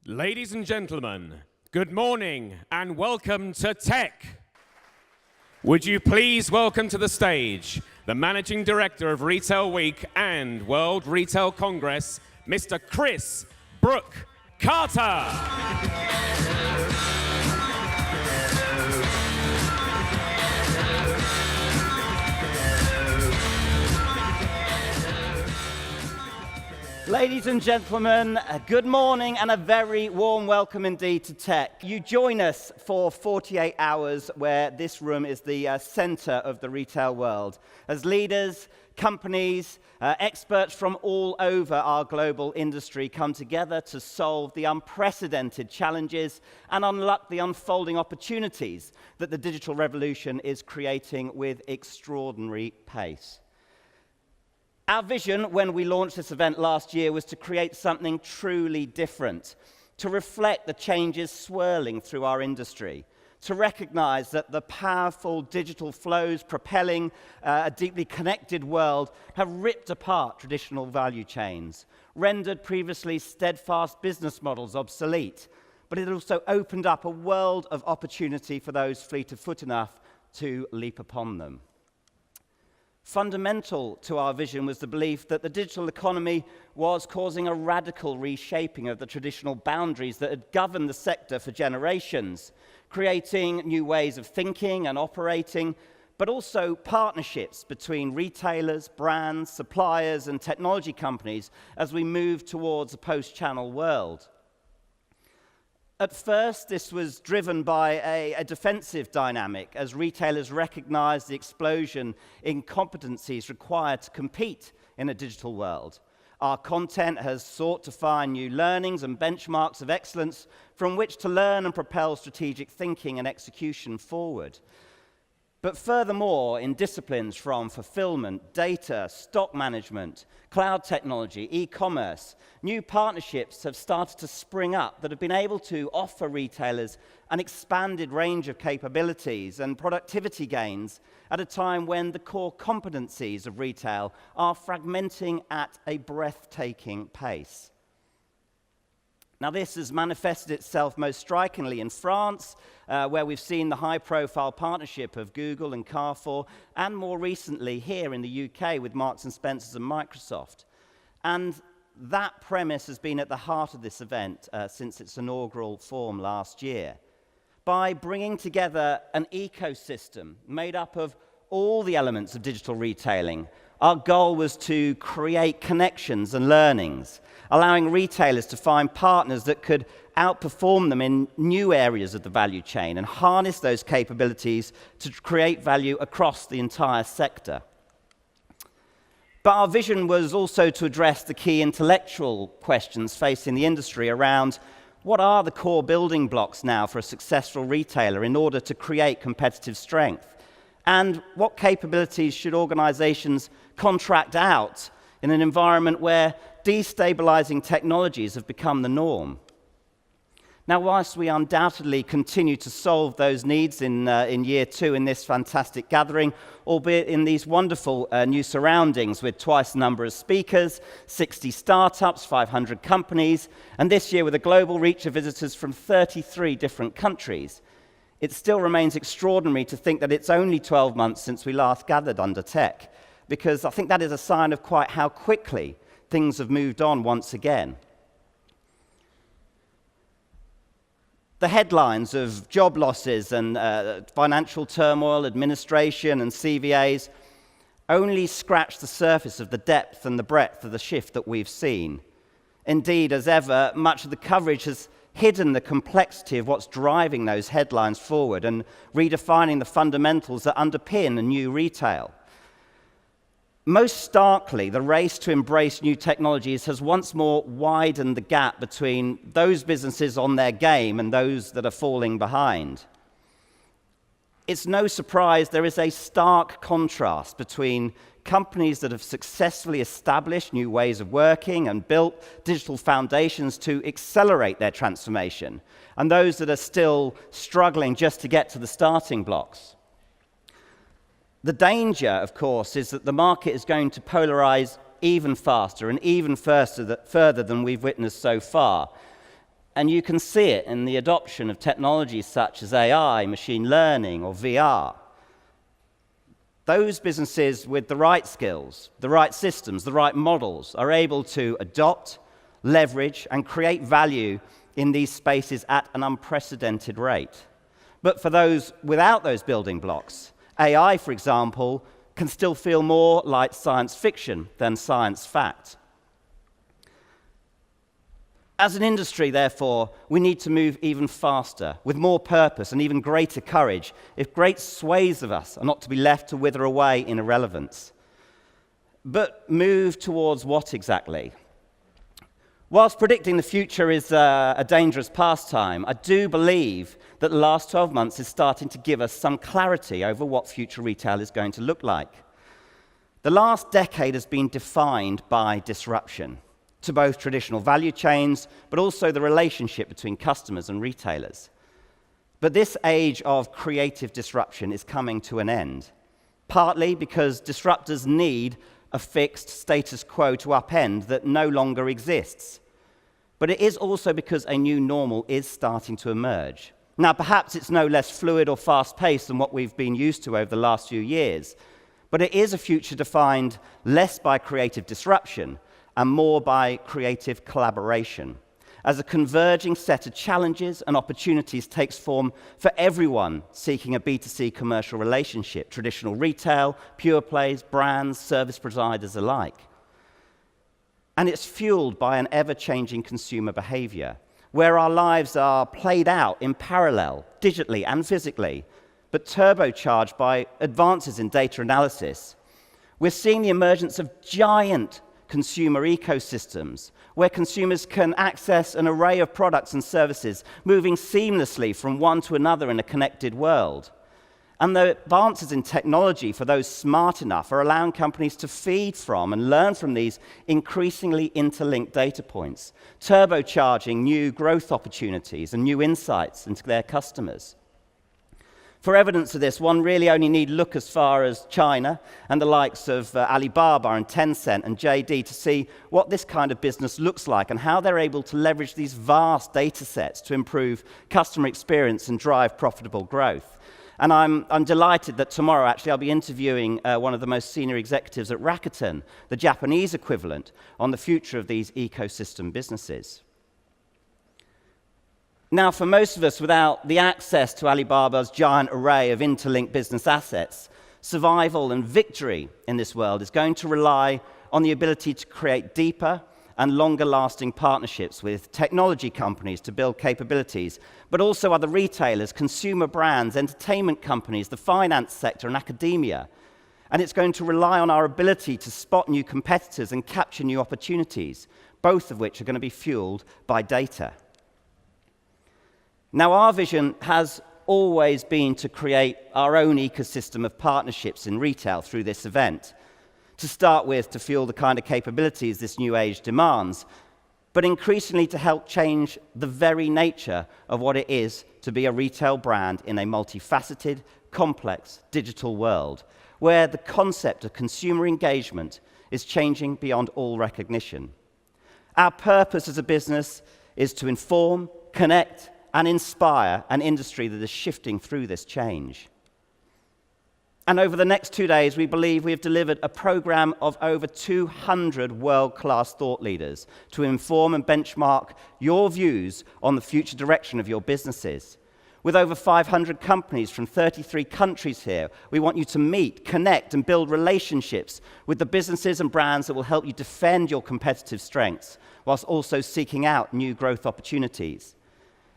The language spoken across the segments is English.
Ladies and gentlemen, good morning and welcome to Tech. Would you please welcome to the stage the Managing Director of Retail Week and World Retail Congress, Mr. Chris Brook Carter. Ladies and gentlemen, good morning and a very warm welcome indeed to Tech. You join us for 48 hours where this room is the center of the retail world. As leaders, companies, experts from all over our global industry come together to solve the unprecedented challenges and unlock the unfolding opportunities that the digital revolution is creating with extraordinary pace. Our vision when we launched this event last year was to create something truly different, to reflect the changes swirling through our industry, to recognize that the powerful digital flows propelling a deeply connected world have ripped apart traditional value chains, rendered previously steadfast business models obsolete, but it also opened up a world of opportunity for those fleet of foot enough to leap upon them. Fundamental to our vision was the belief that the digital economy was causing a radical reshaping of the traditional boundaries that had governed the sector for generations, creating new ways of thinking and operating, but also partnerships between retailers, brands, suppliers, and technology companies as we move towards a post-channel world. At first, this was driven by a defensive dynamic as retailers recognized the explosion in competencies required to compete in a digital world. Our content has sought to find new learnings and benchmarks of excellence from which to learn and propel strategic thinking and execution forward. But furthermore, in disciplines from fulfillment, data, stock management, cloud technology, e-commerce, new partnerships have started to spring up that have been able to offer retailers an expanded range of capabilities and productivity gains at a time when the core competencies of retail are fragmenting at a breathtaking pace. Now, this has manifested itself most strikingly in France, where we've seen the high-profile partnership of Google and Carrefour, and more recently here in the UK with Marks & Spencer's and Microsoft. And that premise has been at the heart of this event since its inaugural form last year. By bringing together an ecosystem made up of all the elements of digital retailing, our goal was to create connections and learnings, allowing retailers to find partners that could outperform them in new areas of the value chain and harness those capabilities to create value across the entire sector. But our vision was also to address the key intellectual questions facing the industry around what are the core building blocks now for a successful retailer in order to create competitive strength? And what capabilities should organizations contract out in an environment where destabilizing technologies have become the norm? Now, whilst we undoubtedly continue to solve those needs in year two in this fantastic gathering, albeit in these wonderful new surroundings with twice the number of speakers, 60 startups, 500 companies, and this year with a global reach of visitors from 33 different countries, it still remains extraordinary to think that it's only 12 months since we last gathered under Tech, because I think that is a sign of quite how quickly things have moved on once again. The headlines of job losses and financial turmoil, administration and CVAs only scratch the surface of the depth and the breadth of the shift that we've seen. Indeed, as ever, much of the coverage has hidden the complexity of what's driving those headlines forward and redefining the fundamentals that underpin a new retail. Most starkly, the race to embrace new technologies has once more widened the gap between those businesses on their game and those that are falling behind. It's no surprise there is a stark contrast between companies that have successfully established new ways of working and built digital foundations to accelerate their transformation, and those that are still struggling just to get to the starting blocks. The danger, of course, is that the market is going to polarize even faster and even further than we've witnessed so far. And you can see it in the adoption of technologies such as AI, machine learning, or VR. Those businesses with the right skills, the right systems, the right models are able to adopt, leverage, and create value in these spaces at an unprecedented rate. But for those without those building blocks, AI, for example, can still feel more like science fiction than science fact. As an industry, therefore, we need to move even faster, with more purpose and even greater courage, if great swathes of us are not to be left to wither away in irrelevance. But move towards what exactly? Whilst predicting the future is a dangerous pastime, I do believe that the last 12 months is starting to give us some clarity over what future retail is going to look like. The last decade has been defined by disruption to both traditional value chains, but also the relationship between customers and retailers. But this age of creative disruption is coming to an end, partly because disruptors need a fixed status quo to upend that no longer exists. But it is also because a new normal is starting to emerge. Now, perhaps it's no less fluid or fast-paced than what we've been used to over the last few years, but it is a future defined less by creative disruption and more by creative collaboration, as a converging set of challenges and opportunities takes form for everyone seeking a B2C commercial relationship, traditional retail, pure plays, brands, service providers alike. And it's fueled by an ever-changing consumer behavior, where our lives are played out in parallel, digitally and physically, but turbocharged by advances in data analysis. We're seeing the emergence of giant consumer ecosystems, where consumers can access an array of products and services, moving seamlessly from one to another in a connected world. And the advances in technology for those smart enough are allowing companies to feed from and learn from these increasingly interlinked data points, turbocharging new growth opportunities and new insights into their customers. For evidence of this, one really only need look as far as China and the likes of Alibaba and Tencent and JD to see what this kind of business looks like and how they're able to leverage these vast data sets to improve customer experience and drive profitable growth. And I'm delighted that tomorrow, actually, I'll be interviewing one of the most senior executives at Rakuten, the Japanese equivalent, on the future of these ecosystem businesses. Now, for most of us, without the access to Alibaba's giant array of interlinked business assets, survival and victory in this world is going to rely on the ability to create deeper and longer-lasting partnerships with technology companies to build capabilities, but also other retailers, consumer brands, entertainment companies, the finance sector, and academia. And it's going to rely on our ability to spot new competitors and capture new opportunities, both of which are going to be fueled by data. Now, our vision has always been to create our own ecosystem of partnerships in retail through this event. To start with, to fuel the kind of capabilities this new age demands, but increasingly to help change the very nature of what it is to be a retail brand in a multifaceted, complex digital world, where the concept of consumer engagement is changing beyond all recognition. Our purpose as a business is to inform, connect, and inspire an industry that is shifting through this change. And over the next 2 days, we believe we have delivered a program of over 200 world-class thought leaders to inform and benchmark your views on the future direction of your businesses. With over 500 companies from 33 countries here, we want you to meet, connect, and build relationships with the businesses and brands that will help you defend your competitive strengths, whilst also seeking out new growth opportunities.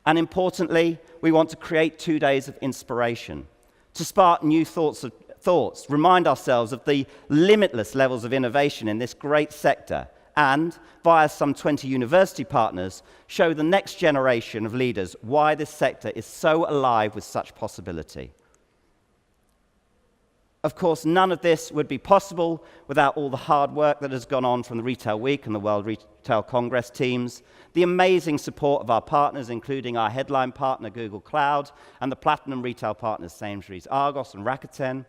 And importantly, we want to create 2 days of inspiration, to spark new thoughts, remind ourselves of the limitless levels of innovation in this great sector, and, via some 20 university partners, show the next generation of leaders why this sector is so alive with such possibility. Of course, none of this would be possible without all the hard work that has gone on from the Retail Week and the World Retail Congress teams, the amazing support of our partners, including our headline partner, Google Cloud, and the platinum retail partners, Sainsbury's, Argos, and Rakuten.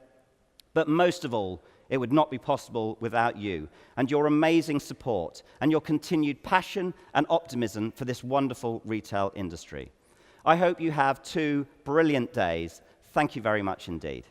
But most of all, It would not be possible without you and your amazing support and your continued passion and optimism for this wonderful retail industry. I hope you have 2 brilliant days. Thank you very much indeed.